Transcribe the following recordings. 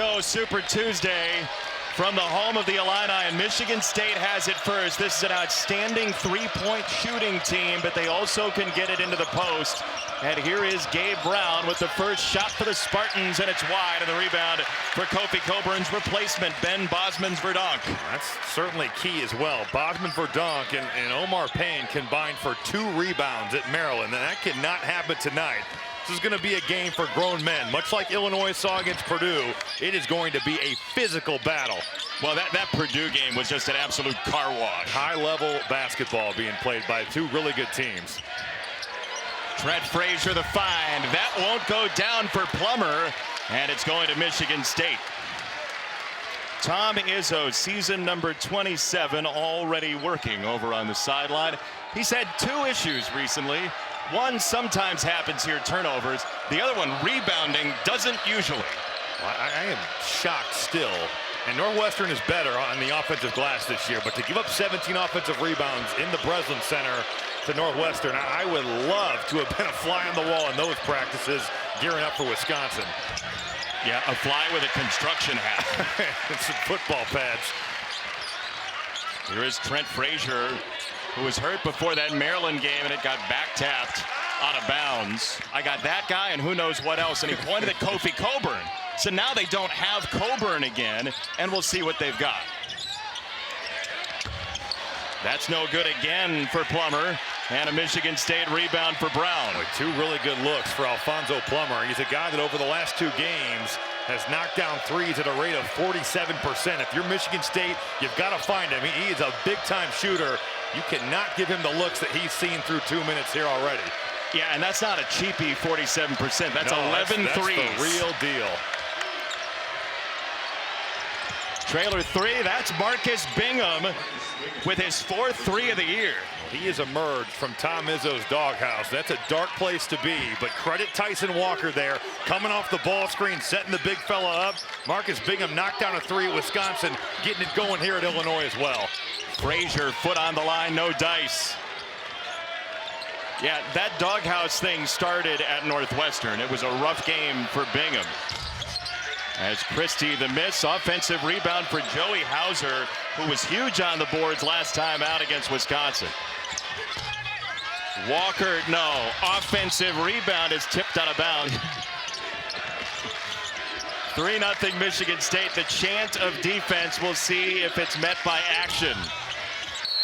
go, Super Tuesday from the home of the Illini, and Michigan State has it first. This is an outstanding three-point shooting team, but they also can get it into the post. And here is Gabe Brown with the first shot for the Spartans, and it's wide, and the rebound for Kofi Coburn's replacement, Ben Bosmans-Verdonk. That's certainly key as well. Bosmans-Verdonk and Omar Payne combined for 2 rebounds at Maryland, and that cannot happen tonight. This is going to be a game for grown men. Much like Illinois saw against Purdue, it is going to be a physical battle. Well, that Purdue game was just an absolute car wash. High-level basketball being played by 2 really good teams. Trent Frazier the find. That won't go down for Plummer, and it's going to Michigan State. Tom Izzo, season number 27, already working over on the sideline. He's had 2 issues recently. One sometimes happens here, turnovers. The other one, rebounding, doesn't usually. I am shocked still. And Northwestern is better on the offensive glass this year, but to give up 17 offensive rebounds in the Breslin Center to Northwestern, I would love to have been a fly on the wall in those practices gearing up for Wisconsin. Yeah, a fly with a construction hat. And some football pads. Here is Trent Frazier, who was hurt before that Maryland game, and it got back tapped out of bounds. I got that guy and who knows what else, and he pointed at Kofi Coburn. So now they don't have Coburn again, and we'll see what they've got. That's no good again for Plummer, and a Michigan State rebound for Brown. 2 really good looks for Alfonso Plummer. He's a guy that over the last 2 games has knocked down threes at a rate of 47%. If you're Michigan State, you've got to find him. He is a big-time shooter. You cannot give him the looks that he's seen through 2 minutes here already. Yeah, and that's not a cheapie 47%. That's 11 that's threes. The real deal. Trailer 3, that's Marcus Bingham with his 4th 3 of the year. He has emerged from Tom Izzo's doghouse. That's a dark place to be, but credit Tyson Walker there, coming off the ball screen, setting the big fella up. Marcus Bingham knocked down a 3 at Wisconsin, getting it going here at Illinois as well. Frazier, foot on the line, no dice. Yeah, that doghouse thing started at Northwestern. It was a rough game for Bingham. As Christie the miss, offensive rebound for Joey Hauser, who was huge on the boards last time out against Wisconsin. Walker, no. Offensive rebound is tipped out of bounds. 3-0 Michigan State. The chant of defense, we'll see if it's met by action.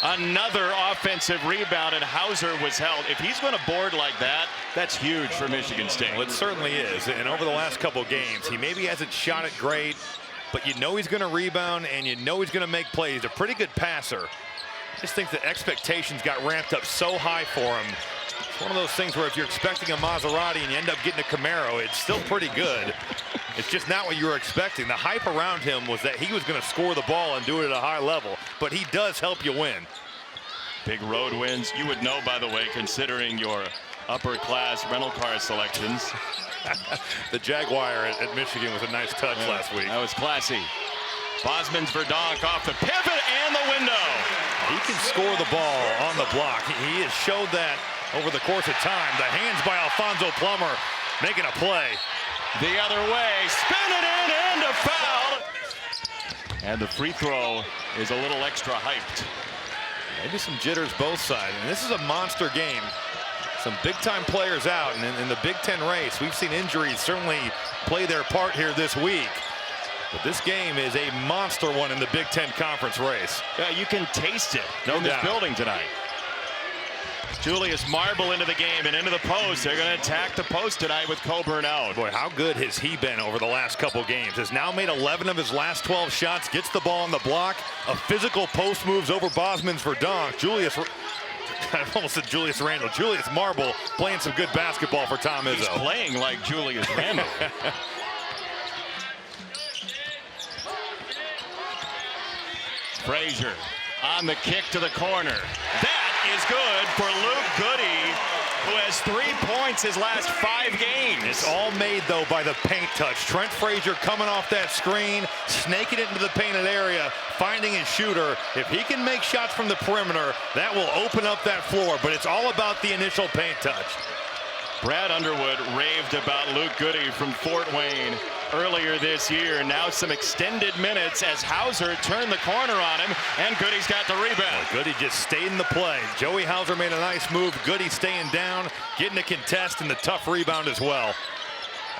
Another offensive rebound, and Hauser was held. If he's going to board like that, that's huge for Michigan State. Well, it certainly is. And over the last couple games, he maybe hasn't shot it great, but you know he's going to rebound and you know he's going to make plays. He's a pretty good passer. I just think the expectations got ramped up so high for him. It's one of those things where if you're expecting a Maserati and you end up getting a Camaro, it's still pretty good. It's just not what you were expecting. The hype around him was that he was going to score the ball and do it at a high level, but he does help you win. Big road wins. You would know, by the way, considering your upper-class rental car selections. The Jaguar at Michigan was a nice touch last week. That was classy. Bosmans-Verdonk off the pivot and the window. He can score the ball on the block. He has showed that over the course of time. The hands by Alfonso Plummer making a play. The other way, spin it in and a foul. And the free throw is a little extra hyped. Maybe some jitters both sides. And this is a monster game. Some big-time players out. And in the Big Ten race, we've seen injuries certainly play their part here this week. But this game is a monster one in the Big Ten Conference race. Yeah, you can taste it in this building tonight. Julius Marble into the game and into the post. They're going to attack the post tonight with Coburn out. Boy, how good has he been over the last couple games? Has now made 11 of his last 12 shots, gets the ball on the block. A physical post moves over Bosmans-Verdonk. I almost said Julius Randle. Julius Marble playing some good basketball for Tom Izzo. He's playing like Julius Randle. Frazier on the kick to the corner. That is good for Luke Goody, who has 3 points his last 5 games. It's all made, though, by the paint touch. Trent Frazier coming off that screen, snaking it into the painted area, finding his shooter. If he can make shots from the perimeter, that will open up that floor, but it's all about the initial paint touch. Brad Underwood raved about Luke Goody from Fort Wayne. earlier this year. Now some extended minutes as Hauser turned the corner on him, and Goody's got the rebound. Well, Goody just stayed in the play. Joey Hauser made a nice move. Goody staying down, getting a contest, and the tough rebound as well.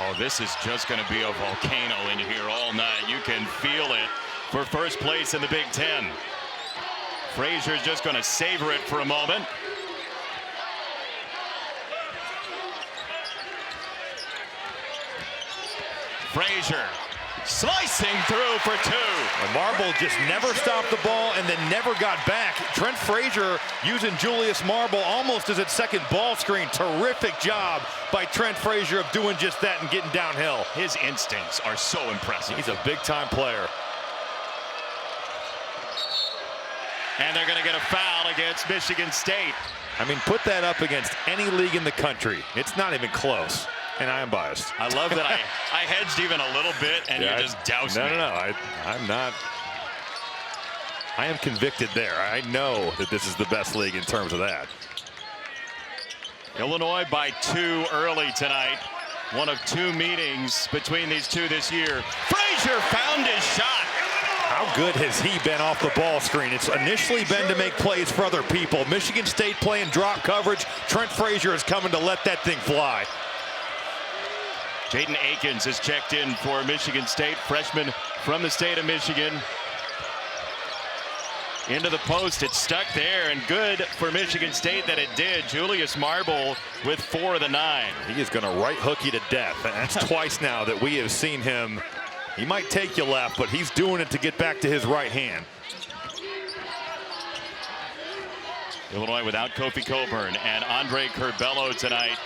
Oh, this is just going to be a volcano in here all night. You can feel it for first place in the Big Ten. Frazier's just going to savor it for a moment. Frazier slicing through for two. And Marble just never stopped the ball and then never got back. Trent Frazier using Julius Marble almost as its second ball screen. Terrific job by Trent Frazier of doing just that and getting downhill. His instincts are so impressive. He's a big-time player. And they're going to get a foul against Michigan State. I mean, put that up against any league in the country. It's not even close. And I am biased. I love that I hedged even a little bit, and yeah, you just doused me. No. I'm not. I am convicted there. I know that this is the best league in terms of that. Illinois by 2 early tonight. One of 2 meetings between these two this year. Frazier found his shot. How good has he been off the ball screen? It's initially been to make plays for other people. Michigan State playing drop coverage. Trent Frazier is coming to let that thing fly. Jaden Akins is checked in for Michigan State, freshman from the state of Michigan. Into the post, it's stuck there, and good for Michigan State that it did. Julius Marble with 4 of the 9. He is going to right hook you to death. That's twice now that we have seen him. He might take you left, but he's doing it to get back to his right hand. Illinois without Kofi Coburn and Andre Curbelo tonight.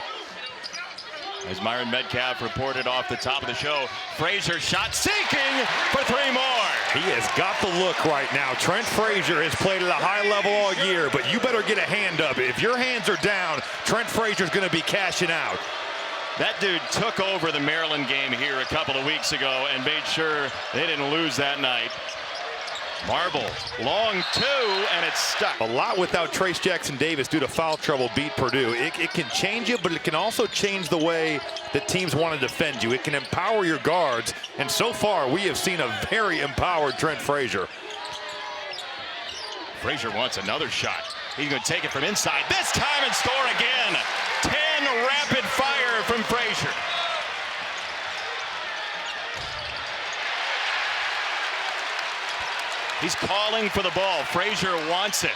As Myron Metcalf reported off the top of the show, Frazier shot sinking for 3 more. He has got the look right now. Trent Frazier has played at a high level all year, but you better get a hand up. If your hands are down, Trent Frazier's going to be cashing out. That dude took over the Maryland game here a couple of weeks ago and made sure they didn't lose that night. Marble, long 2, and it's stuck. A lot without Trace Jackson-Davis due to foul trouble beat Purdue. It can change you, but it can also change the way that teams want to defend you. It can empower your guards, and so far we have seen a very empowered Trent Frazier. Frazier wants another shot. He's going to take it from inside this time and score again. 10 rapid fire from Frazier. He's calling for the ball. Frazier wants it.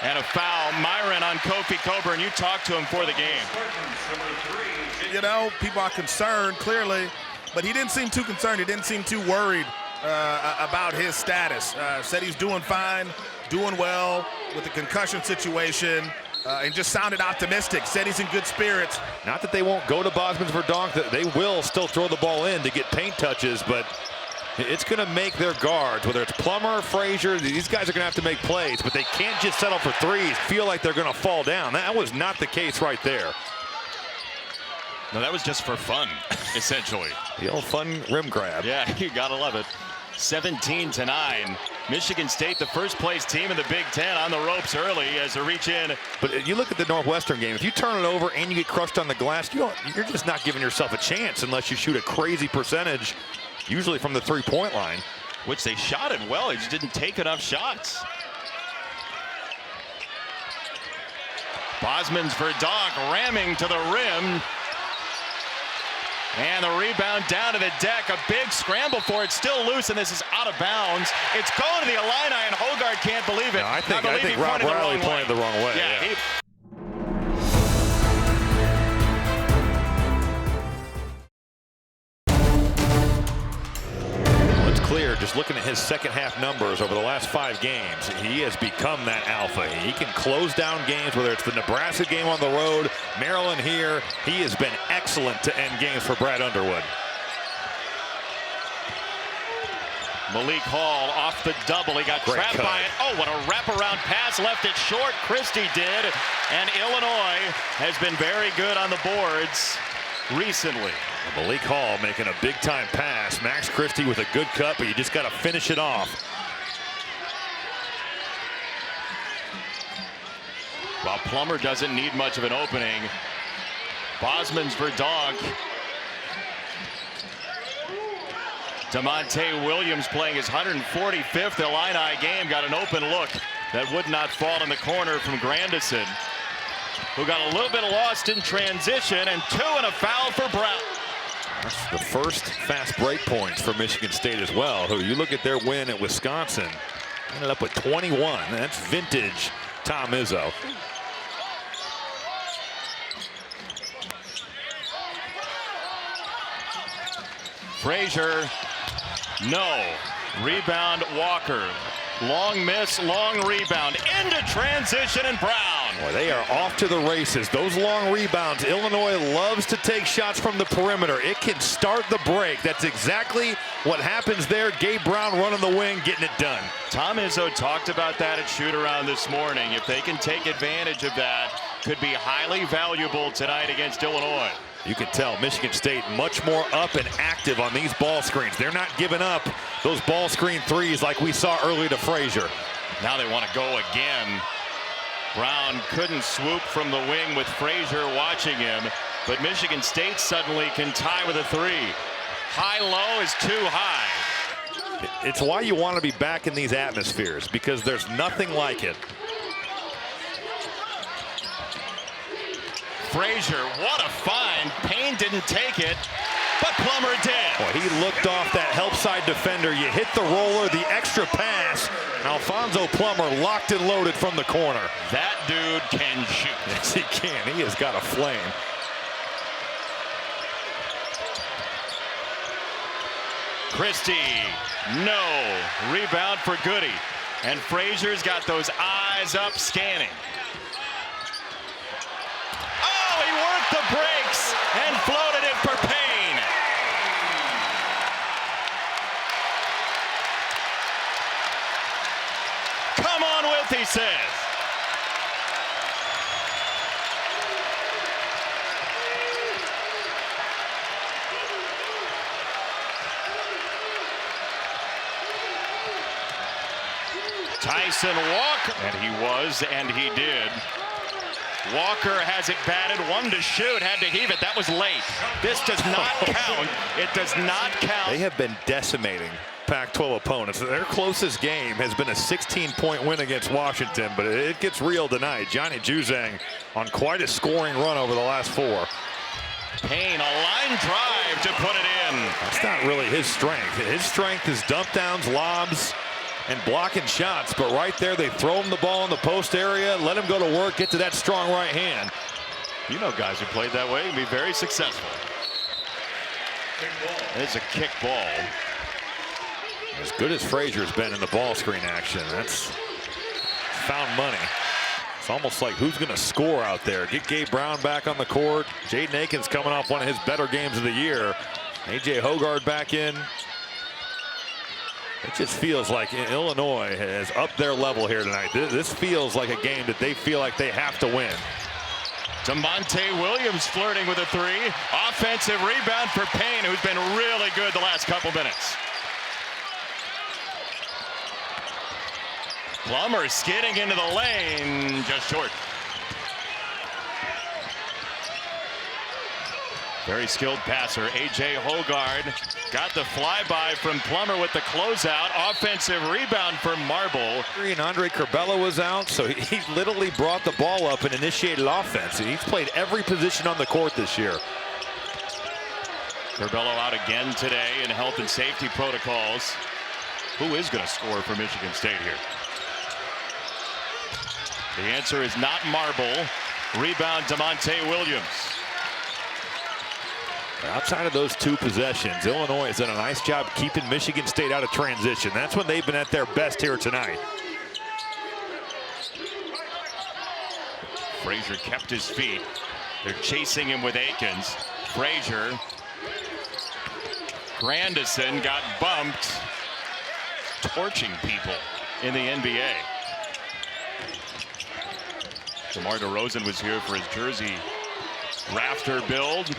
And a foul. Myron on Kofi Coburn. You talked to him for the game. You know, people are concerned, clearly, but he didn't seem too concerned. He didn't seem too worried about his status. Said he's doing fine, doing well with the concussion situation, and just sounded optimistic. Said he's in good spirits. Not that they won't go to Bosmans-Verdonk, that they will still throw the ball in to get paint touches, but it's going to make their guards, whether it's Plummer or Frazier, these guys are going to have to make plays, but they can't just settle for threes, feel like they're going to fall down. That was not the case right there. No, that was just for fun, essentially. The old fun rim grab. Yeah, you got to love it. 17-9. Michigan State, the first place team in the Big Ten, on the ropes early as they reach in. But you look at the Northwestern game, if you turn it over and you get crushed on the glass, you're just not giving yourself a chance unless you shoot a crazy percentage, usually from the three-point line. Which they shot it well, they just didn't take enough shots. Bosmans-Verdonk ramming to the rim. And the rebound down to the deck. A big scramble for it. Still loose, and this is out of bounds. It's going to the Illini, and Hogarth can't believe it. No, I think Rob Riley pointed the wrong way. Yeah. It's clear, just looking at his second half numbers over the last 5 games, he has become that alpha. He can close down games, whether it's the Nebraska game on the road, Maryland here. He has been excellent to end games for Brad Underwood. Malik Hall off the double. He got trapped by it. Oh, what a wraparound pass. Left it short. Christie did. And Illinois has been very good on the boards recently. Malik Hall making a big-time pass. Max Christie with a good cut, but you just got to finish it off. While Plummer doesn't need much of an opening, Bosmans-Verdonk DeMonte Williams playing his 145th Illini game. Got an open look that would not fall in the corner from Grandison, who got a little bit lost in transition, and 2 and a foul for Brown. That's the first fast break points for Michigan State as well, who you look at their win at Wisconsin, ended up with 21. That's vintage Tom Izzo. Frazier, no. Rebound Walker. Long miss, long rebound. Into transition, and Brown. Boy, they are off to the races. Those long rebounds. Illinois loves to take shots from the perimeter. It can start the break. That's exactly what happens there. Gabe Brown running the wing, getting it done. Tom Izzo talked about that at shoot-around this morning. If they can take advantage of that, could be highly valuable tonight against Illinois. You can tell Michigan State much more up and active on these ball screens. They're not giving up those ball screen threes like we saw earlier to Frazier. Now they want to go again. Brown couldn't swoop from the wing with Frazier watching him, but Michigan State suddenly can tie with a 3. High-low is too high. It's why you want to be back in these atmospheres, because there's nothing like it. Frazier, what a find. Payne didn't take it, but Plummer did. Well, he looked off that help side defender. You hit the roller, the extra pass. Alfonso Plummer locked and loaded from the corner. That dude can shoot. Yes, he can. He has got a flame. Christie, no. Rebound for Goody. And Frazier's got those eyes up scanning. Oh, he worked the brakes and floated it for Payne. Come on with, he says. Tyson Walker, and he was, and he did. Walker has it batted, 1 to shoot, had to heave it. That was late. This does not count. It does not count. They have been decimating Pac-12 opponents. Their closest game has been a 16-point win against Washington, but it gets real tonight. Johnny Juzang on quite a scoring run over the last 4. Payne, a line drive to put it in. That's not really his strength. His strength is dump downs, lobs, and blocking shots, but right there they throw him the ball in the post area, let him go to work, get to that strong right hand. You know guys who played that way and be very successful. It's a kick ball. As good as Frazier's been in the ball screen action, that's found money. It's almost like who's going to score out there. Get Gabe Brown back on the court. Jaden Akins coming off one of his better games of the year. A.J. Hoggard back in. It just feels like Illinois has upped their level here tonight. This feels like a game that they feel like they have to win. DeMonte Williams flirting with a 3. Offensive rebound for Payne, who's been really good the last couple minutes. Plummer skidding into the lane, just short. Very skilled passer, A.J. Hoggard got the flyby from Plummer with the closeout. Offensive rebound for Marble. And Andre Curbelo was out, so he literally brought the ball up and initiated offense. He's played every position on the court this year. Curbelo out again today in health and safety protocols. Who is going to score for Michigan State here? The answer is not Marble. Rebound DeMonte Williams. Outside of those 2 possessions, Illinois has done a nice job keeping Michigan State out of transition. That's when they've been at their best here tonight. Frazier kept his feet. They're chasing him with Akins. Frazier. Grandison got bumped. Torching people in the NBA. DeMar DeRozan was here for his jersey rafter build.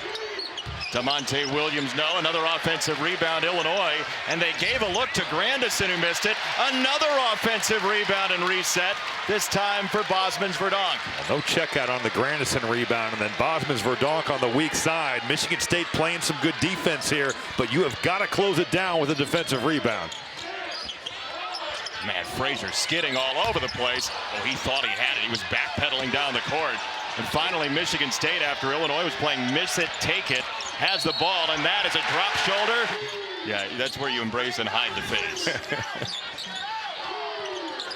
DeMonte Williams, no. Another offensive rebound, Illinois. and they gave a look to Grandison, who missed it. Another offensive rebound and reset, this time for Bosmans-Verdonk. No checkout on the Grandison rebound, and then Bosmans-Verdonk on the weak side. Michigan State playing some good defense here, but you have got to close it down with a defensive rebound. Man, Frazier skidding all over the place. Oh, he thought he had it. He was backpedaling down the court. And finally, Michigan State, after Illinois was playing miss it, take it, has the ball, and that is a drop shoulder. Yeah, that's where you embrace and hide the face.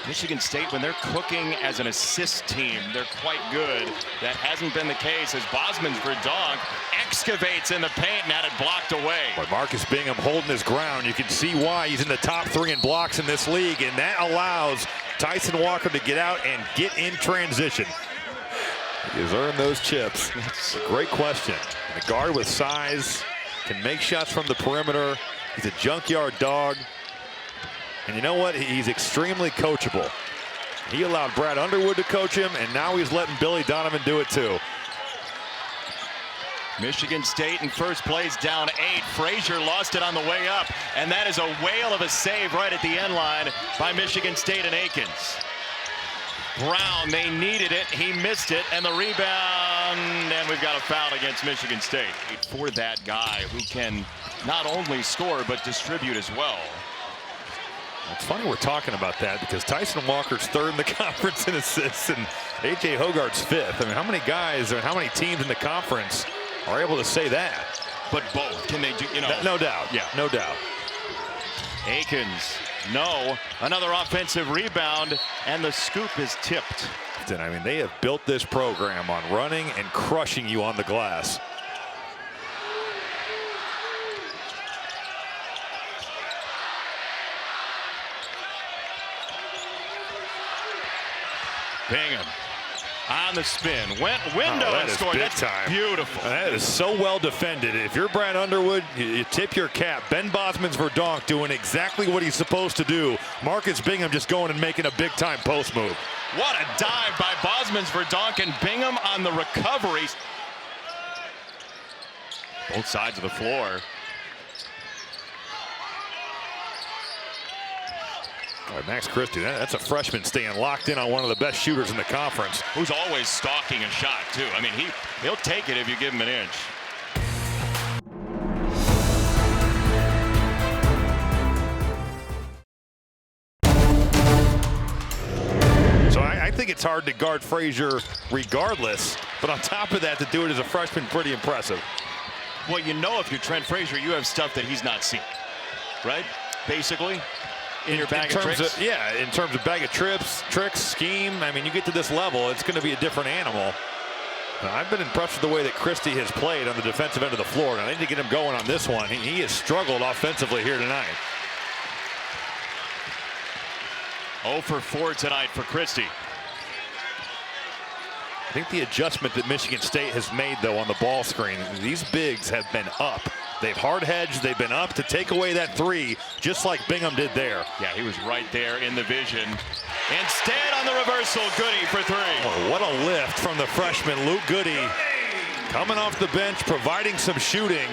Michigan State, when they're cooking as an assist team, they're quite good. That hasn't been the case as Bosmans-Verdonk excavates in the paint and had it blocked away. Boy, Marcus Bingham holding his ground. You can see why he's in the top 3 in blocks in this league, and that allows Tyson Walker to get out and get in transition. He has earned those chips. That's a great question. And a guard with size, can make shots from the perimeter. He's a junkyard dog. And you know what? He's extremely coachable. He allowed Brad Underwood to coach him, and now he's letting Billy Donovan do it too. Michigan State in first place, down 8. Frazier lost it on the way up, and that is a whale of a save right at the end line by Michigan State and Akins. Brown, they needed it. He missed it, and the rebound, and we've got a foul against Michigan State. For that guy who can not only score, but distribute as well. It's funny we're talking about that because Tyson Walker's 3rd in the conference in assists and A.J. Hogarth's 5th. I mean, how many guys or how many teams in the conference are able to say that? But both, can they do, you know? No doubt, yeah. No doubt. Akins, no. Another offensive rebound, and the scoop is tipped. I mean, they have built this program on running and crushing you on the glass. Bingham on the spin, went window and scored. That's time. Beautiful. That is so well defended. If you're Brad Underwood, you tip your cap. Ben Bosmans-Verdonk doing exactly what he's supposed to do. Marcus Bingham just going and making a big time post move. What a dive by Bosmans-Verdonk, and Bingham on the recovery. Both sides of the floor. All right, Max Christie, that's a freshman staying locked in on one of the best shooters in the conference. Who's always stalking a shot, too. I mean, he'll take it if you give him an inch. So I think it's hard to guard Frazier regardless, but on top of that, to do it as a freshman, pretty impressive. Well, you know, if you're Trent Frazier, you have stuff that he's not seen, right? Basically. In your bag of tricks? Yeah, in terms of bag of tricks, scheme. I mean, you get to this level, it's going to be a different animal. I've been impressed with the way that Christie has played on the defensive end of the floor. And I need to get him going on this one. He has struggled offensively here tonight. 0 for 4 tonight for Christie. I think the adjustment that Michigan State has made, though, on the ball screen, these bigs have been up. They've hard hedged. They've been up to take away that 3, just like Bingham did there. Yeah, he was right there in the vision. Instead, on the reversal, Goody for 3. Oh, what a lift from the freshman, Luke Goody. Coming off the bench, providing some shooting.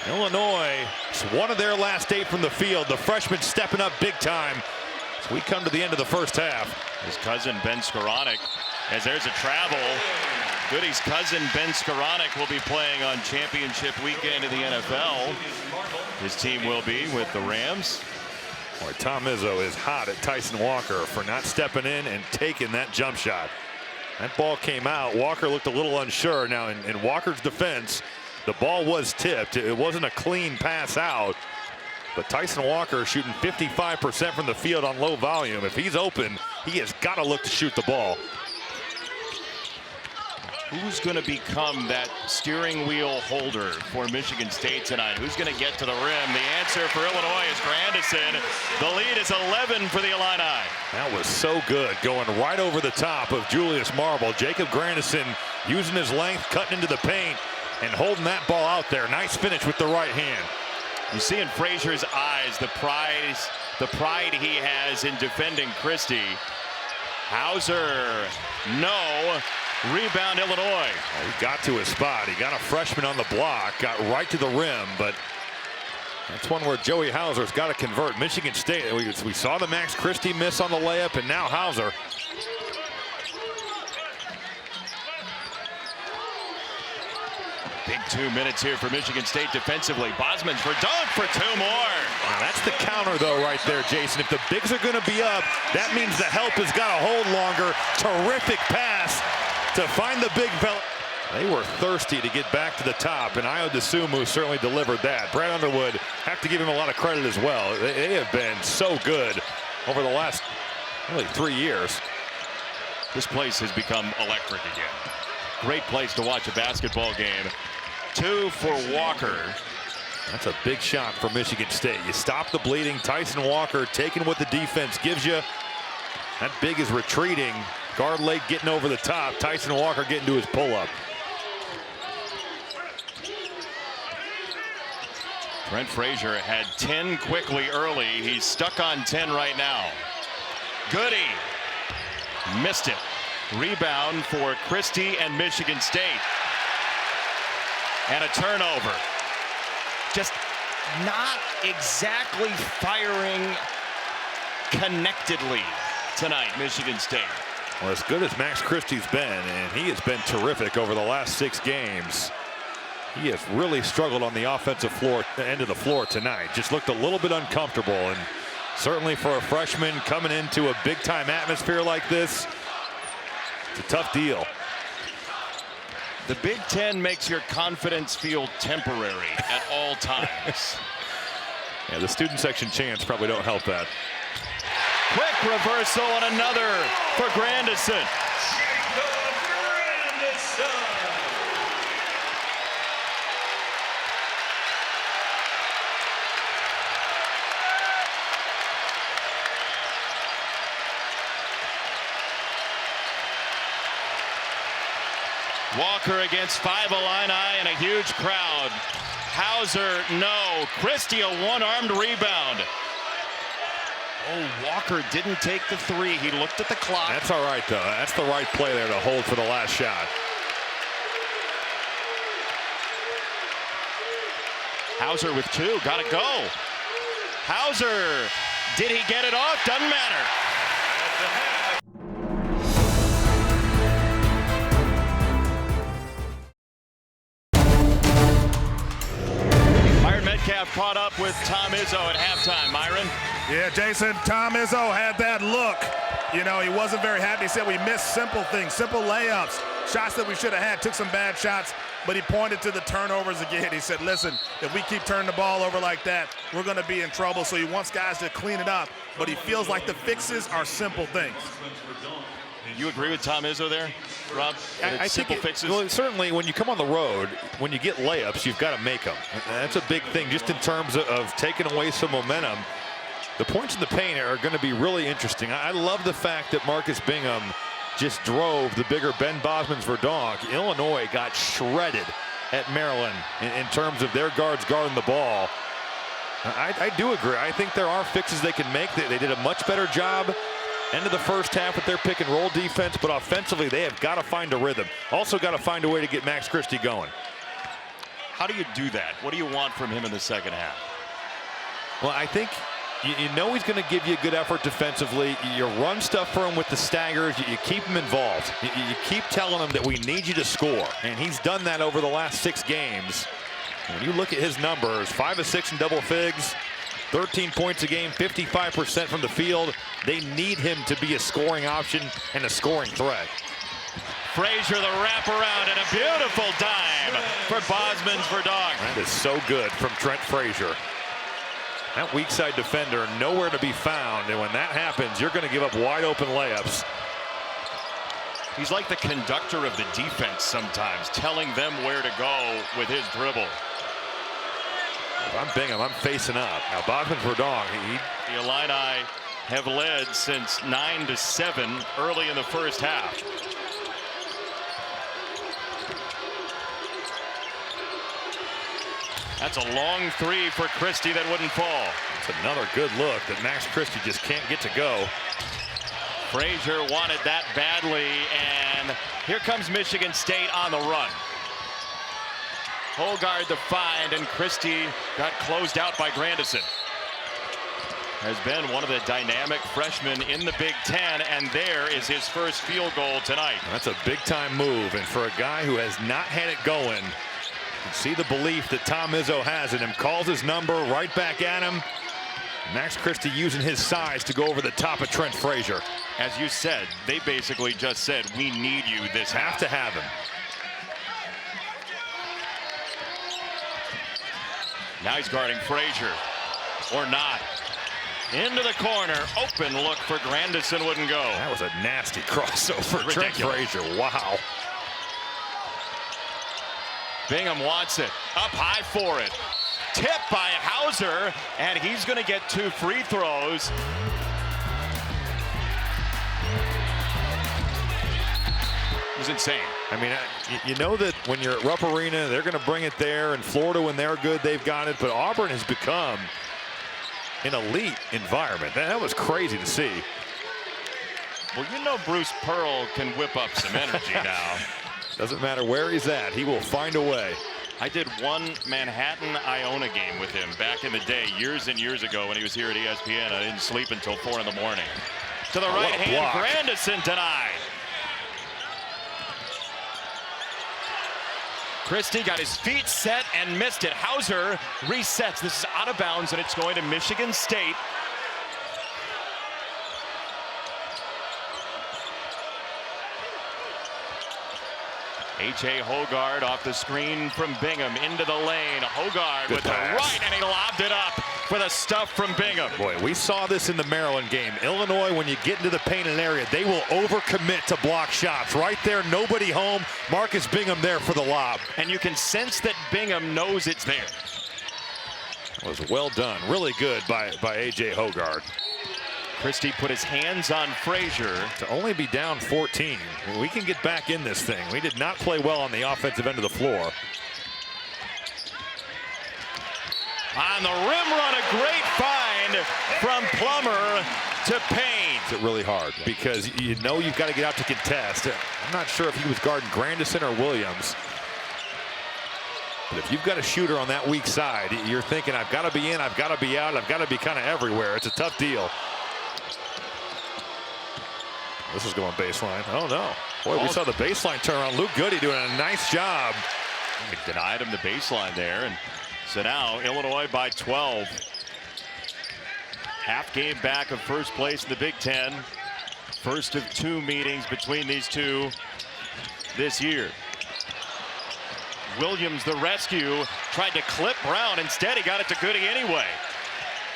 Illinois, it's one of their last 8 from the field. The freshman stepping up big time as we come to the end of the first half. His cousin, Ben Skoranek, as there's a travel. Goody's cousin, Ben Skoranek, will be playing on championship weekend in the NFL. His team will be with the Rams. Boy, Tom Izzo is hot at Tyson Walker for not stepping in and taking that jump shot. That ball came out. Walker looked a little unsure. Now, in Walker's defense, the ball was tipped. It wasn't a clean pass out. But Tyson Walker shooting 55% from the field on low volume. If he's open, he has got to look to shoot the ball. Who's going to become that steering wheel holder for Michigan State tonight? Who's going to get to the rim? The answer for Illinois is Grandison. The lead is 11 for the Illini. That was so good, going right over the top of Julius Marble. Jacob Grandison using his length, cutting into the paint, and holding that ball out there. Nice finish with the right hand. You see in Frazier's eyes the pride he has in defending Christie. Hauser, no. Rebound, Illinois. He got to his spot. He got a freshman on the block, got right to the rim, but That's one where Joey Hauser's got to convert. Michigan State, we saw the Max Christie miss on the layup, and now Hauser. Big 2 minutes here for Michigan State defensively. Bosman's for dunk for 2 more. Now that's the counter, though, right there, Jason. If the bigs are going to be up, that means the help has got to hold longer. Terrific pass to find the big fella. They were thirsty to get back to the top, and Ayo Dosunmu certainly delivered that. Brad Underwood, have to give him a lot of credit as well. They have been so good over the last really 3 years. This place has become electric again. Great place to watch a basketball game. 2 for Walker. That's a big shot for Michigan State. You stop the bleeding. Tyson Walker taking what the defense gives you. That big is retreating. Guard late getting over the top. Tyson Walker getting to his pull-up. Trent Frazier had 10 quickly early. He's stuck on 10 right now. Goody missed it. Rebound for Christie and Michigan State. And a turnover. Just not exactly firing connectedly tonight, Michigan State. Well, as good as Max Christie's been, and he has been terrific over the last 6 games, he has really struggled on the offensive floor, end of the floor tonight. Just looked a little bit uncomfortable, and certainly for a freshman coming into a big-time atmosphere like this, it's a tough deal. The Big Ten makes your confidence feel temporary at all times. Yeah, the student section chants probably don't help that. Quick reversal and another for Grandison. Walker against 5 Illini and a huge crowd. Hauser, no. Christie, a one-armed rebound. Oh, Walker didn't take the 3. He looked at the clock. That's all right, though. That's the right play there to hold for the last shot. Hauser with 2. Got to go. Hauser. Did he get it off? Doesn't matter. Metcalf caught up with Tom Izzo at halftime. Myron? Yeah, Jason, Tom Izzo had that look. You know, he wasn't very happy. He said we missed simple things, simple layups, shots that we should have had, took some bad shots, but he pointed to the turnovers again. He said, listen, if we keep turning the ball over like that, we're going to be in trouble. So he wants guys to clean it up, but he feels like the fixes are simple things. You agree with Tom Izzo there, Rob? I simple think fixes? Well, certainly when you come on the road, when you get layups, you've got to make them. That's a big thing just in terms of taking away some momentum. The points in the paint are going to be really interesting. I love the fact that Marcus Bingham just drove the bigger Ben Bosman's Verdonk. Illinois got shredded at Maryland in terms of their guards guarding the ball. I do agree. I think there are fixes they can make. They did a much better job end of the first half with their pick and roll defense, but offensively they have got to find a rhythm. Also got to find a way to get Max Christie going. How do you do that? What do you want from him in the second half? Well, I think you know he's going to give you a good effort defensively. You run stuff for him with the staggers. You keep him involved. You keep telling him that we need you to score, and he's done that over the last 6 games. When you look at his numbers, 5 of 6 in double figs, 13 points a game, 55% from the field. They need him to be a scoring option and a scoring threat. Frazier, the wraparound, and a beautiful dime for Bosman's Verdonk. That is so good from Trent Frazier. That weak side defender nowhere to be found, and when that happens, you're going to give up wide open layups. He's like the conductor of the defense sometimes, telling them where to go with his dribble. If I'm Bingham, I'm facing up. Now Bosman's Verdonk, The Illini have led since 9-7 early in the first half. That's a long 3 for Christie that wouldn't fall. It's another good look that Max Christie just can't get to go. Frazier wanted that badly, and here comes Michigan State on the run. Hogard the find, and Christie got closed out by Grandison. Has been one of the dynamic freshmen in the Big Ten, and there is his first field goal tonight. That's a big-time move, and for a guy who has not had it going, you can see the belief that Tom Izzo has in him. Calls his number right back at him. Max Christie using his size to go over the top of Trent Frazier. As you said, they basically just said, we need you this half. Have to have him. Now he's guarding Frazier, or not. Into the corner, open look for Grandison, wouldn't go. That was a nasty crossover. Trent Frazier, wow. Bingham wants it, up high for it. Tip by Hauser, and he's going to get 2 free throws. It was insane. I mean, you know that when you're at Rupp Arena, they're going to bring it there, and Florida, when they're good, they've got it. But Auburn has become an elite environment. That was crazy to see. Well, you know Bruce Pearl can whip up some energy now. Doesn't matter where he's at, he will find a way. I did one Manhattan-Iona game with him back in the day, years and years ago when he was here at ESPN. I didn't sleep until 4 in the morning. To the right hand, Grandison denied. Christie got his feet set and missed it. Hauser resets. This is out of bounds, and it's going to Michigan State. H.A. Hogard off the screen from Bingham into the lane. Hogard with the right, and he lobbed it up for the stuff from Bingham. Boy, we saw this in the Maryland game. Illinois, when you get into the painted area, they will overcommit to block shots. Right there, nobody home. Marcus Bingham there for the lob. And you can sense that Bingham knows it's there. That was well done. Really good by A.J. Hogard. Christie put his hands on Frazier. To only be down 14, we can get back in this thing. We did not play well on the offensive end of the floor. On the rim run, a great find from Plummer to Payne. It's really hard because you know you've got to get out to contest. I'm not sure if he was guarding Grandison or Williams. But if you've got a shooter on that weak side, you're thinking, I've got to be in, I've got to be out, I've got to be kind of everywhere. It's a tough deal. This is going baseline. Oh, no. Boy, we saw the baseline turn around. Luke Goody doing a nice job. They denied him the baseline there. And so now Illinois by 12. Half game back of first place in the Big Ten. First of 2 meetings between these two this year. Williams, the rescue, tried to clip Brown. Instead, he got it to Goody anyway.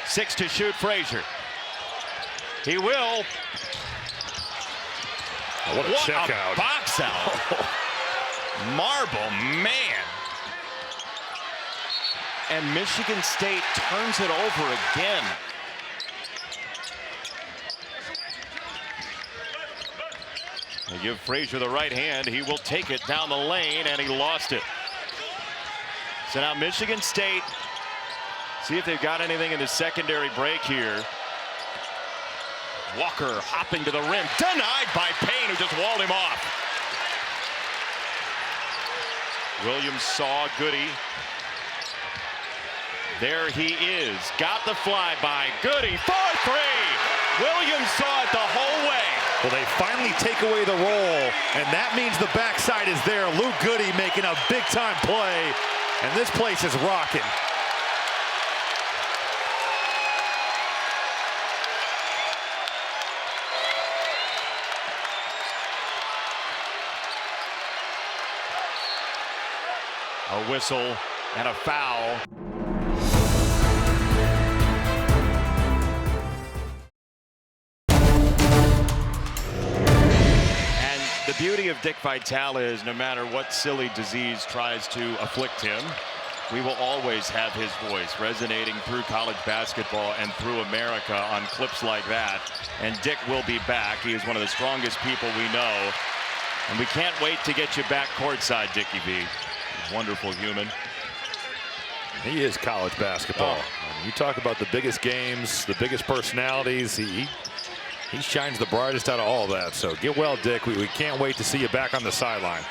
6 to shoot, Frazier. He will. Oh, what a check out. Box out. Marble, man. And Michigan State turns it over again. They give Frazier the right hand. He will take it down the lane, and he lost it. So now Michigan State, see if they've got anything in the secondary break here. Walker hopping to the rim, denied by Payne, who just walled him off. Williams saw Goody. There he is, got the flyby. Goody for 3. Williams saw it the whole way. Well, they finally take away the roll, and that means the backside is there. Luke Goody making a big-time play, and this place is rocking. A whistle and a foul. And the beauty of Dick Vitale is no matter what silly disease tries to afflict him, we will always have his voice resonating through college basketball and through America on clips like that. And Dick will be back. He is one of the strongest people we know. And we can't wait to get you back courtside, Dickie V. Wonderful human. He is college basketball. You talk about the biggest games, the biggest personalities. He shines the brightest out of all that. So get well, Dick. We can't wait to see you back on the sideline.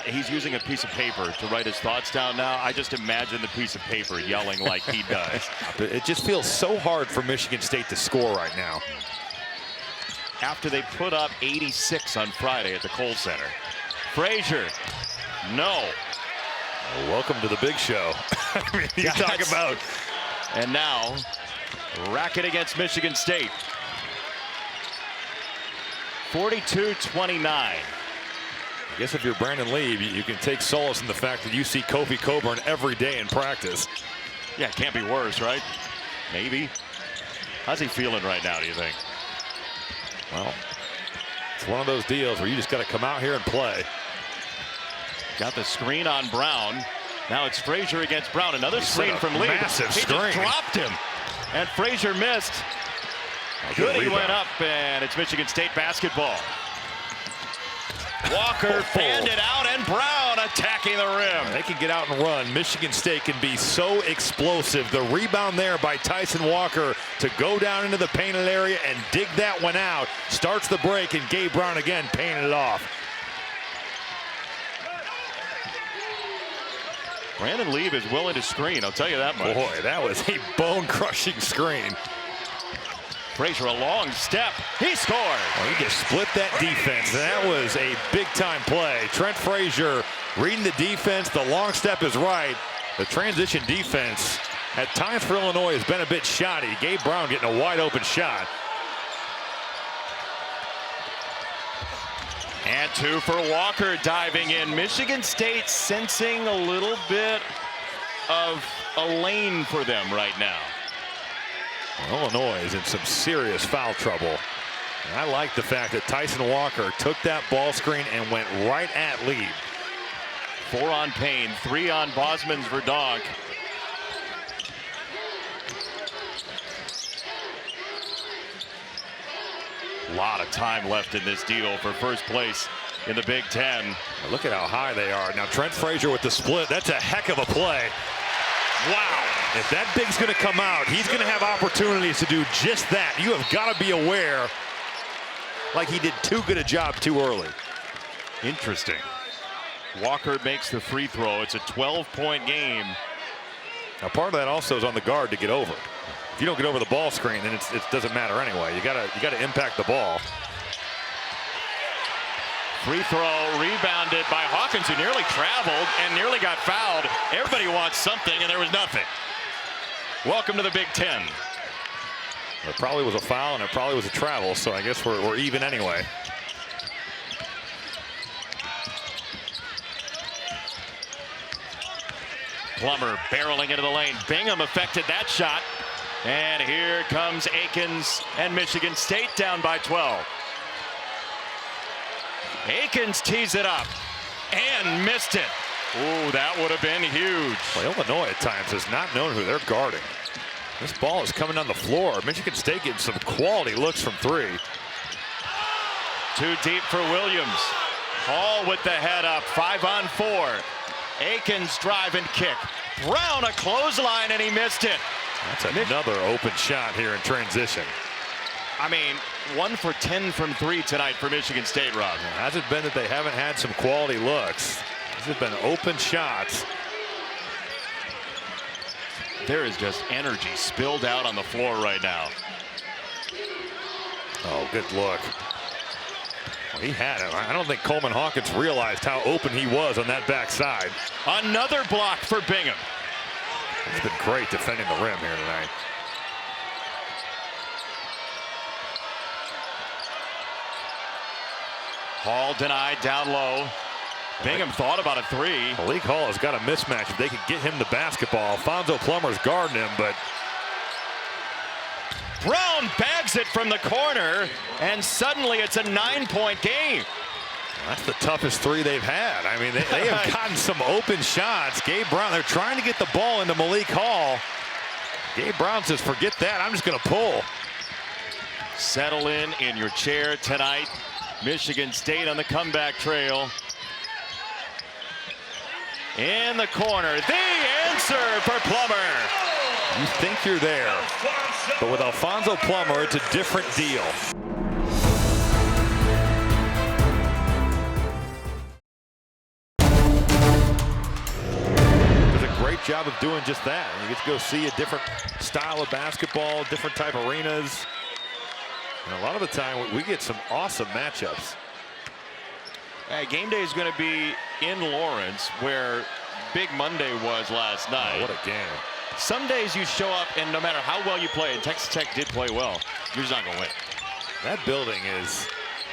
He's using a piece of paper to write his thoughts down now. I just imagine the piece of paper yelling like he does. It just feels so hard for Michigan State to score right now. After they put up 86 on Friday at the Kohl Center. Frazier, no. Well, welcome to the big show. I mean, you talk about. And now, racket against Michigan State. 42-29. I guess if you're Brandon Lee, you can take solace in the fact that you see Kofi Coburn every day in practice. Yeah, it can't be worse, right? Maybe. How's he feeling right now, do you think? Well, it's one of those deals where you just got to come out here and play. Got the screen on Brown. Now it's Frazier against Brown. Another screen from Lee. Massive He screen. just dropped him. And Frazier missed. Good, he went up, and it's Michigan State basketball. Walker fanned it out, and Brown attacking the rim. They can get out and run. Michigan State can be so explosive. The rebound there by Tyson Walker to go down into the painted area and dig that one out. Starts the break, and Gabe Brown again painted it off. Brandon Lee is willing to screen, I'll tell you that much. Boy, that was a bone-crushing screen. Frazier, a long step. He scored. Well, he just split that defense. That was a big-time play. Trent Frazier reading the defense. The long step is right. The transition defense at times for Illinois has been a bit shoddy. Gabe Brown getting a wide-open shot. And two for Walker diving in. Michigan State sensing a little bit of a lane for them right now. Illinois is in some serious foul trouble. And I like the fact that Tyson Walker took that ball screen and went right at Lee. 4 on Payne, 3 on Bosman's Verdonk. A lot of time left in this deal for first place in the Big Ten. Look at how high they are. Now Trent Frazier with the split. That's a heck of a play. Wow. If that big's going to come out, he's going to have opportunities to do just that. You have got to be aware, like he did too good a job too early. Interesting. Walker makes the free throw. It's a 12-point game. Now part of that also is on the guard to get over. If you don't get over the ball screen, then it doesn't matter anyway. You gotta impact the ball. Free throw rebounded by Hawkins, who nearly traveled and nearly got fouled. Everybody wants something, and there was nothing. Welcome to the Big Ten. It probably was a foul, and it probably was a travel, so I guess we're even anyway. Plummer barreling into the lane. Bingham affected that shot. And here comes Akins and Michigan State down by 12. Akins tees it up and missed it. Ooh, that would have been huge. Well, Illinois at times has not known who they're guarding. This ball is coming on the floor. Michigan State getting some quality looks from 3. Too deep for Williams. Hall with the head up, 5 on 4. Akins drive and kick. Brown a clothesline, and he missed it. That's another open shot here in transition. I mean, 1 for 10 from 3 tonight for Michigan State, Rob. It hasn't been that they haven't had some quality looks. These have been open shots. There is just energy spilled out on the floor right now. Oh, good look. Well, he had it. I don't think Coleman Hawkins realized how open he was on that backside. Another block for Bingham. He's been great defending the rim here tonight. Hall denied down low. Bingham thought about a 3. Malik Hall has got a mismatch. If they could get him the basketball, Alfonso Plummer's guarding him, but Brown bags it from the corner, and suddenly it's a 9-point game. that's the toughest 3 they've had. I mean, they have gotten some open shots. Gabe Brown, they're trying to get the ball into Malik Hall. Gabe Brown says, forget that, I'm just going to pull. Settle in your chair tonight. Michigan State on the comeback trail. In the corner, the answer for Plummer. You think you're there, but with Alfonso Plummer, it's a different deal. great job of doing just that. And you get to go see a different style of basketball, different type arenas. And a lot of the time, we get some awesome matchups. Game day is going to be in Lawrence, where Big Monday was last night. Oh, what a game. Some days you show up, and no matter how well you play, and Texas Tech did play well, you're just not going to win. That building is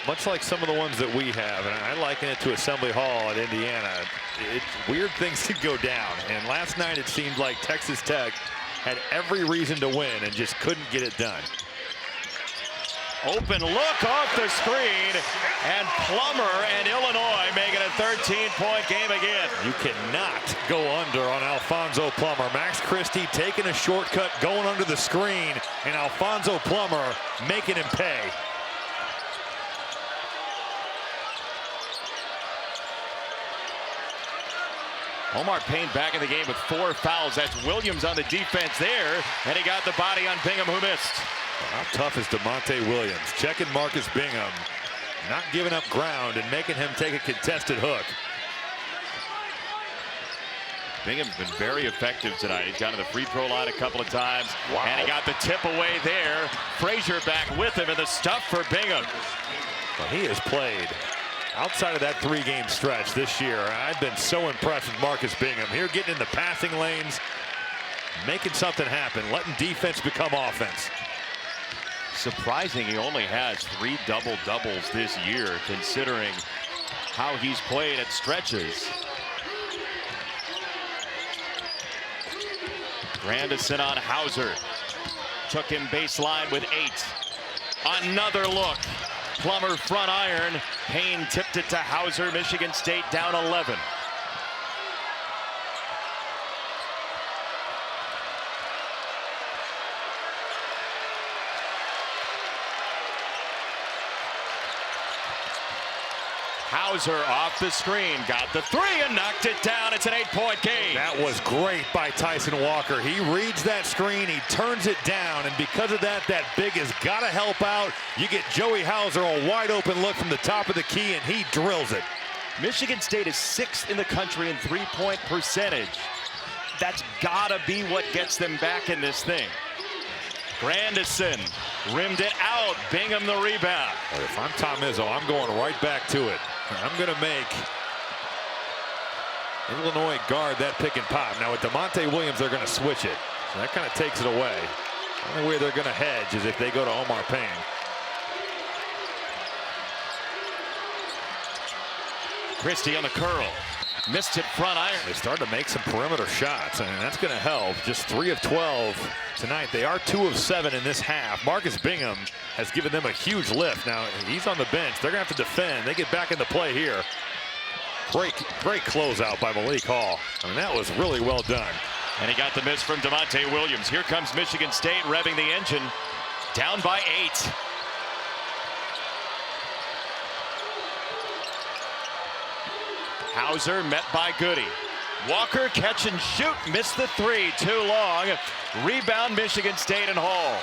much like some of the ones that we have, and I liken it to Assembly Hall at Indiana. Weird things could go down, and last night it seemed like Texas Tech had every reason to win and just couldn't get it done. Open look off the screen, and Plummer and Illinois make it a 13-point game again. You cannot go under on Alfonso Plummer. Max Christie taking a shortcut, going under the screen, and Alfonso Plummer making him pay. Omar Payne back in the game with 4 fouls. That's Williams on the defense there, and he got the body on Bingham, who missed. How tough is DeMonte Williams? Checking Marcus Bingham, not giving up ground and making him take a contested hook. Bingham's been very effective tonight. He's gone to the free throw line a couple of times. Wow. And he got the tip away there. Frazier back with him, and the stuff for Bingham. Well, he has played outside of that 3-game stretch this year. I've been so impressed with Marcus Bingham. Here getting in the passing lanes, making something happen, letting defense become offense. Surprising he only has 3 double-doubles this year, considering how he's played at stretches. Grandison on Hauser. Took him baseline with 8. Another look. Plummer front iron. Payne tipped it to Hauser. Michigan State down 11. Hauser off the screen, got the 3 and knocked it down. It's an 8-point game. That was great by Tyson Walker. He reads that screen, he turns it down, and because of that, that big has got to help out. You get Joey Hauser a wide open look from the top of the key, and he drills it. Michigan State is 6th in the country in 3-point percentage. That's got to be what gets them back in this thing. Grandison rimmed it out. Bingham the rebound. If I'm Tom Izzo, I'm going right back to it. I'm going to make Illinois guard that pick and pop. Now with DeMonte Williams, they're going to switch it. So that kind of takes it away. The only way they're going to hedge is if they go to Omar Payne. Christie on the curl. Missed it front iron. They start to make some perimeter shots, and that's going to help. Just 3 of 12 tonight. They are 2 of 7 in this half. Marcus Bingham has given them a huge lift. Now he's on the bench. They're going to have to defend. They get back into play here. Great closeout by Malik Hall. I mean, that was really well done. And he got the miss from DeMonte Williams. Here comes Michigan State revving the engine. Down by 8. Hauser met by Goody. Walker catch and shoot. Missed the 3. Too long. Rebound Michigan State and Hall.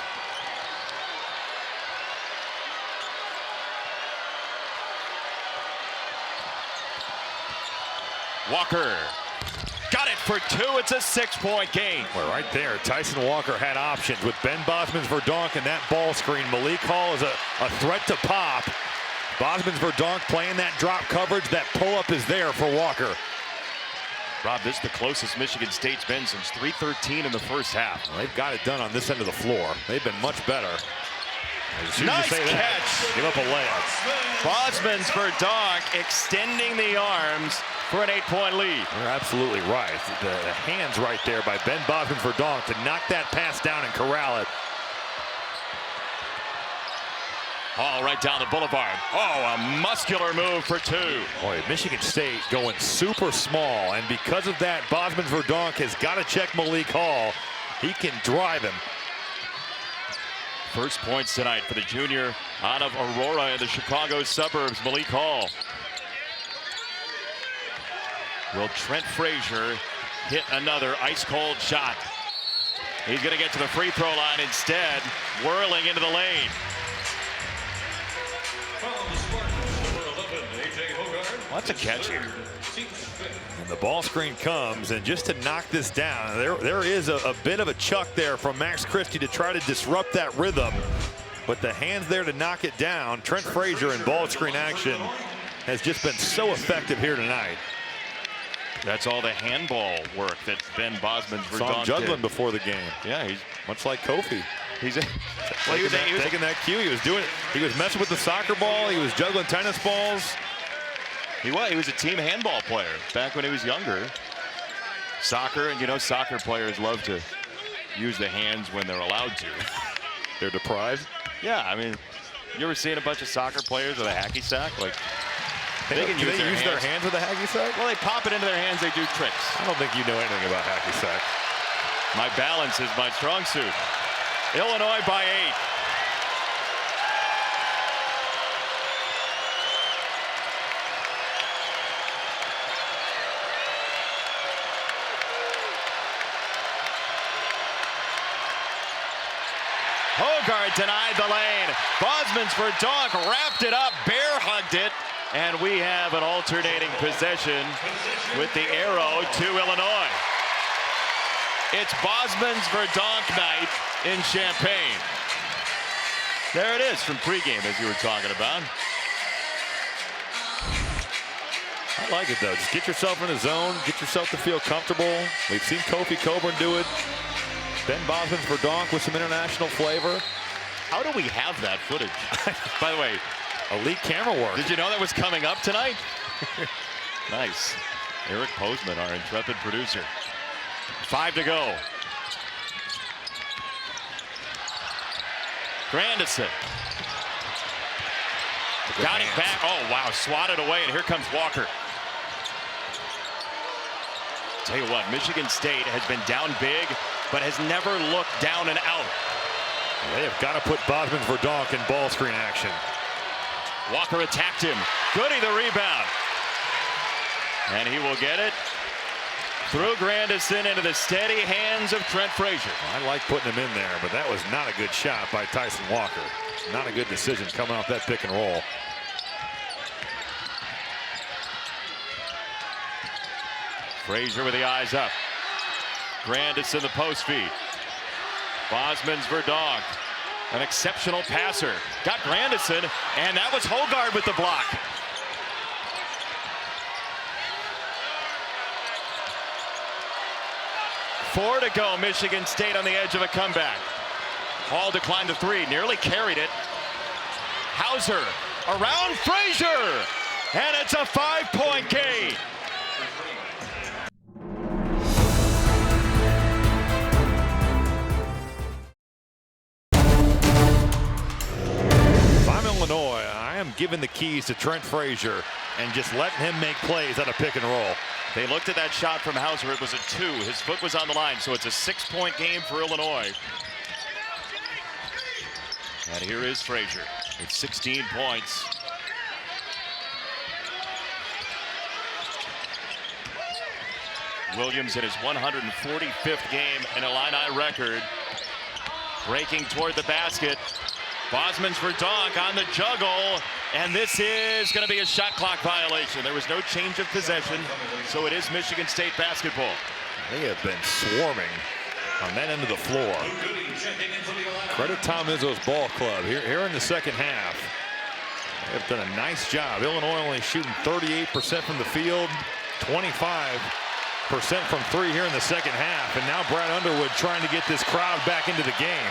Walker got it for 2. It's a 6-point game. Well, right there, Tyson Walker had options with Ben Bosman's Verdonk and that ball screen. Malik Hall is a threat to pop. Bosman's Verdonk playing that drop coverage. That pull-up is there for Walker. Rob, this is the closest Michigan State's been since 3:13 in the first half. Well, they've got it done on this end of the floor. They've been much better. Nice catch. Give up a layup. Bosman's Verdonk extending the arms for an 8-point lead. You're absolutely right. The hands right there by Ben Bosman's Verdonk to knock that pass down and corral it. Hall right down the boulevard. Oh, a muscular move for 2. Boy, Michigan State going super small, and because of that, Bosman's Verdonk has got to check Malik Hall. He can drive him. First points tonight for the junior out of Aurora in the Chicago suburbs, Malik Hall. Will Trent Frazier hit another ice-cold shot? He's going to get to the free throw line instead, whirling into the lane. What's a catch here? And the ball screen comes, and just to knock this down, there is a bit of a chuck there from Max Christie to try to disrupt that rhythm. But the hands there to knock it down. Trent Frazier in ball screen action has just been so effective here tonight. That's all the handball work that Ben Bosman's saw him juggling before the game. Yeah, he's much like Kofi. He's taking that cue. He was doing it. He was messing with the soccer ball. He was juggling tennis balls. He was a team handball player back when he was younger. Soccer, and you know, soccer players love to use the hands when they're allowed to. They're deprived. Yeah, I mean, you ever seen a bunch of soccer players with a hacky sack? Like, they can use their hands with a hacky sack? Well, they pop it into their hands. They do tricks. I don't think you know anything about hacky sack. My balance is my strong suit. Illinois by 8. Hogard denied the lane. Bosman's for Donk, wrapped it up, bear hugged it, and we have an alternating possession with the arrow to Illinois. It's Bosman's Verdonk night in Champaign. There it is from pregame, as you were talking about. I like it, though. Just get yourself in the zone, get yourself to feel comfortable. We've seen Kofi Coburn do it. Ben Bosman's Verdonk with some international flavor. How do we have that footage? By the way, elite camera work. Did you know that was coming up tonight? Nice. Eric Postman, our intrepid producer. 5 to go. Grandison. Got it back. Oh, wow. Swatted away, and here comes Walker. Tell you what, Michigan State has been down big, but has never looked down and out. They have got to put Bosman's Verdonk in ball screen action. Walker attacked him. Goody the rebound. And he will get it through Grandison into the steady hands of Trent Frazier. I like putting him in there, but that was not a good shot by Tyson Walker. Not a good decision coming off that pick and roll. Frazier with the eyes up. Grandison the post feed. Bosman's Verdonk, an exceptional passer. Got Grandison, and that was Hogard with the block. Four to go, Michigan State on the edge of a comeback. Hall declined the three, nearly carried it. Hauser around Frazier, and it's a 5-point game. Illinois, I am giving the keys to Trent Frazier and just letting him make plays out of pick and roll. They looked at that shot from Hauser. It was a 2. His foot was on the line, so it's a 6-point game for Illinois. And here is Frazier with 16 points. Williams in his 145th game, an Illini record. Breaking toward the basket. Bosman's Verdonk on the juggle, and this is going to be a shot clock violation. There was no change of possession, so it is Michigan State basketball. They have been swarming on that end of the floor. Credit Tom Izzo's ball club here in the second half. They have done a nice job. Illinois only shooting 38% from the field, 25% from 3 here in the second half, and now Brad Underwood trying to get this crowd back into the game.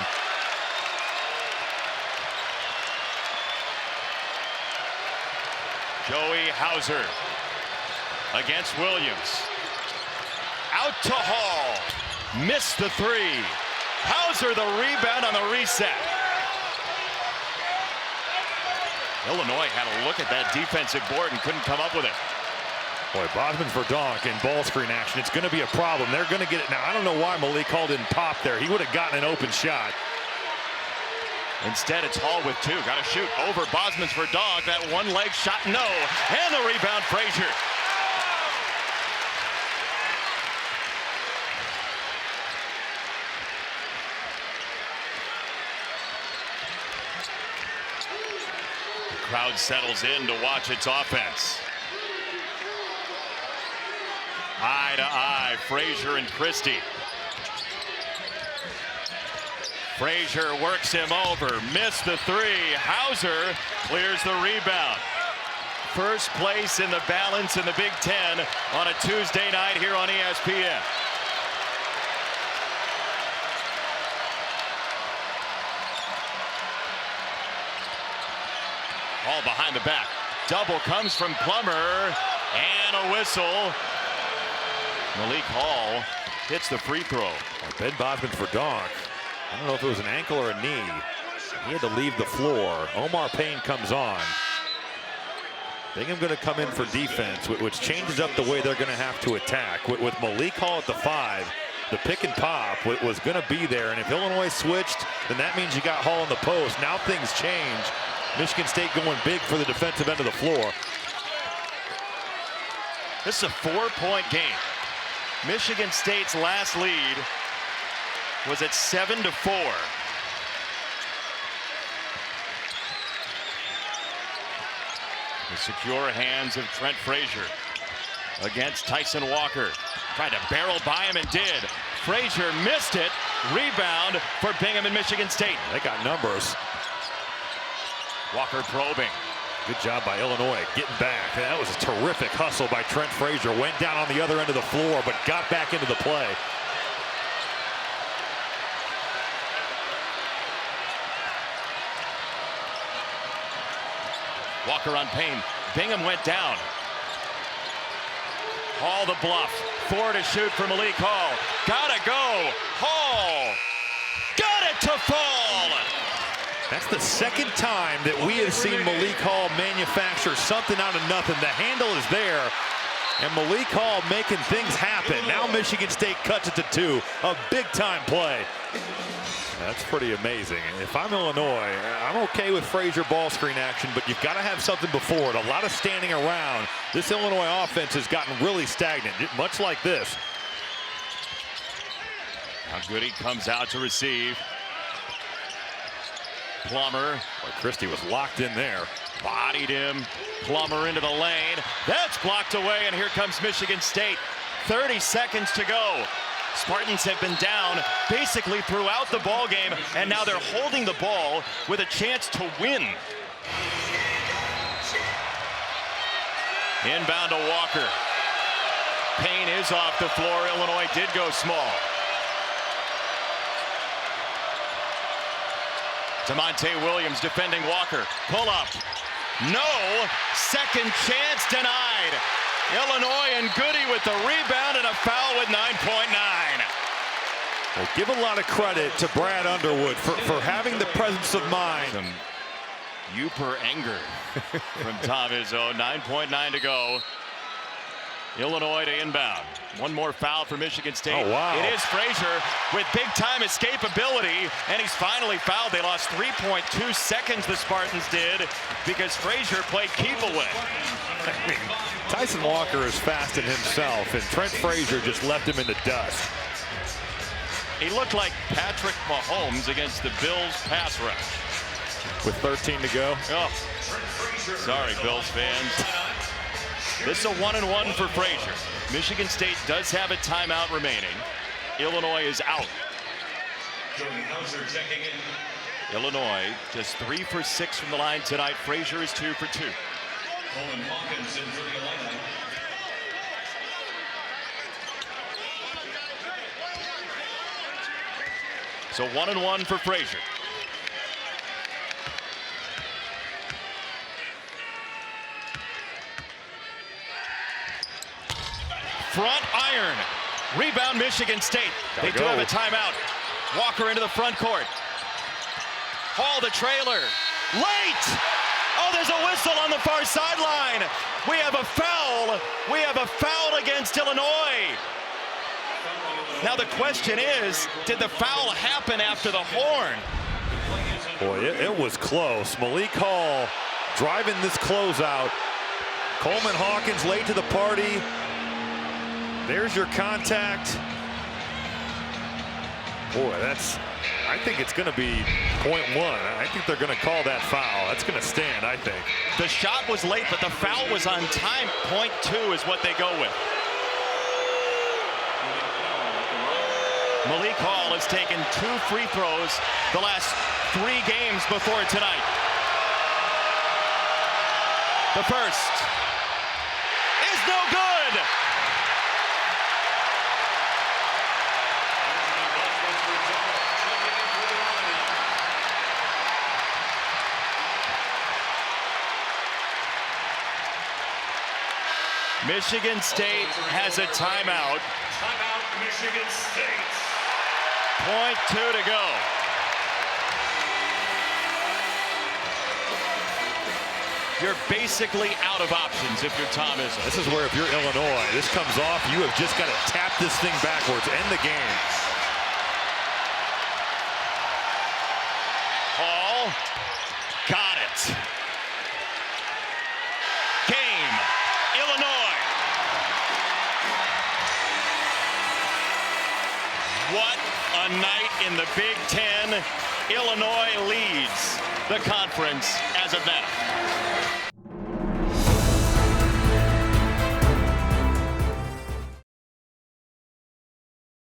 Joey Hauser against Williams. Out to Hall. Missed the 3. Hauser the rebound on the reset. Illinois had a look at that defensive board and couldn't come up with it. Boy, Bosman's Verdonk in ball screen action. It's going to be a problem. They're going to get it. Now, I don't know why Malik Hall didn't pop there. He would have gotten an open shot. Instead, it's Hall with 2. Got to shoot over Bosman's Verdonk. That one-leg shot, no. And the rebound, Frazier. The crowd settles in to watch its offense. eye to eye, Frazier and Christie. Frazier works him over, missed the three. Hauser clears the rebound. First place in the balance in the Big Ten on a Tuesday night here on ESPN. All behind the back. Double comes from Plummer, and a whistle. Malik Hall hits the free throw. Ben Bosman's for Donk. I don't know if it was an ankle or a knee. He had to leave the floor. Omar Payne comes on. Bingham going to come in for defense, which changes up the way they're going to have to attack. With Malik Hall at the 5, the pick and pop was going to be there. And if Illinois switched, then that means you got Hall in the post. Now things change. Michigan State going big for the defensive end of the floor. This is a 4-point game. Michigan State's last lead was at 7-4. The secure hands of Trent Frazier against Tyson Walker. Tried to barrel by him and did. Frazier missed it. Rebound for Bingham and Michigan State. They got numbers. Walker probing. Good job by Illinois getting back. That was a terrific hustle by Trent Frazier. Went down on the other end of the floor, but got back into the play. Walker on Payne. Bingham went down. Hall the bluff. 4 to shoot for Malik Hall. Gotta go. Hall. Got it to fall. That's the second time that we have seen Malik Hall manufacture something out of nothing. The handle is there, and Malik Hall making things happen. Now Michigan State cuts it to 2. A big-time play. That's pretty amazing. If I'm Illinois, I'm okay with Frazier ball screen action, but you've got to have something before it. A lot of standing around. This Illinois offense has gotten really stagnant, much like this. Now Goody comes out to receive. Plummer. Boy, Christie was locked in there. Bodied him. Plummer into the lane. That's blocked away, and here comes Michigan State. 30 seconds to go. Spartans have been down basically throughout the ball game, and now they're holding the ball with a chance to win. Inbound to Walker. Payne is off the floor. Illinois did go small. DeMonte Williams defending Walker. Pull up. No. Second chance denied. Illinois and Goody with the rebound and a foul with 9.9. Well, give a lot of credit to Brad Underwood for having the presence of mind. Some Uper anger from Tom Izzo. 9.9 to go. Illinois to inbound. One more foul for Michigan State. Oh, wow. It is Frazier with big-time escapability, and he's finally fouled. They lost 3.2 seconds, the Spartans did, because Frazier played keep away. I mean, Tyson Walker is fast in himself, and Trent Frazier just left him in the dust. He looked like Patrick Mahomes against the Bills pass rush. With 13 to go. Oh, sorry, Bills fans. This is a 1-and-1 for Frazier. Michigan State does have a timeout remaining. Illinois is out. Illinois just 3 for 6 from the line tonight. Frazier is 2 for 2. So 1-and-1 for Frazier. Front iron. Rebound Michigan State. They do have a timeout. Walker into the front court. Hall the trailer. Late! Oh, there's a whistle on the far sideline. We have a foul. We have a foul against Illinois. Now the question is, did the foul happen after the horn? Boy, it was close. Malik Hall driving this closeout. Coleman Hawkins late to the party. There's your contact. Boy, I think it's going to be .1. I think they're going to call that foul. That's going to stand, I think. The shot was late, but the foul was on time. .2 is what they go with. Malik Hall has taken 2 free throws the last 3 games before tonight. The first is no good. Michigan State has a timeout. Timeout, Michigan State. .2 to go. You're basically out of options if you're Tom Izzo. This is where if you're Illinois, this comes off, you have just got to tap this thing backwards, end the game. Hall got it. Game, Illinois. What a night in the Big Ten. Illinois leads the conference as of now.